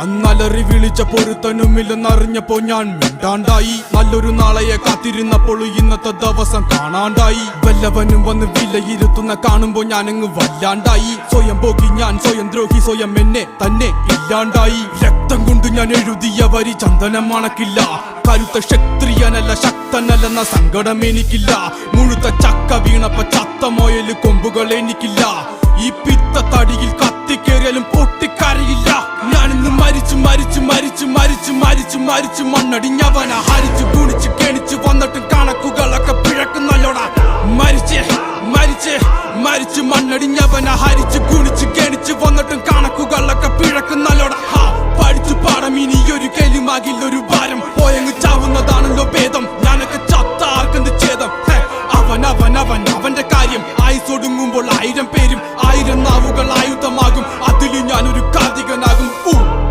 അന്നലറി വിളിച്ച പൊരുത്തനുമില്ലെന്നറിഞ്ഞപ്പോ ഞാൻ മിണ്ടാണ്ടായി. നല്ലൊരു നാളെയെ കാത്തിരുന്നപ്പോൾ ഇന്നത്തെ ദിവസം കാണാണ്ടായി. വല്ലവനും വന്ന് വിലയിരുത്തുന്ന കാണുമ്പോ ഞാനങ്ങ് വല്ലാണ്ടായി. സ്വയം പോകി ഞാൻ, സ്വയം ദ്രോഹി, സ്വയം എന്നെ തന്നെ ഇല്ലാണ്ടായി. രക്തം കൊണ്ട് ഞാൻ എഴുതിയ വരി ചന്ദനം മണക്കില്ല. കരുത്ത ക്ഷത്രിയനല്ല, ശക്തനല്ലെന്ന സങ്കടം എനിക്കില്ല. മുഴുത്ത ചക്ക വീണപ്പ ചത്ത മൊയല് കൊമ്പുകൾ എനിക്കില്ല. ഈ പിത്ത തടിയിൽ കത്തിക്കേറിയാലും പൊട്ടിക്കരയില്ല. ഞാനിന്ന് മരിച്ചു മരിച്ചു മരിച്ചു മരിച്ചു മരിച്ചു മരിച്ചു മണ്ണടിഞ്ഞവന ഹരിച്ചു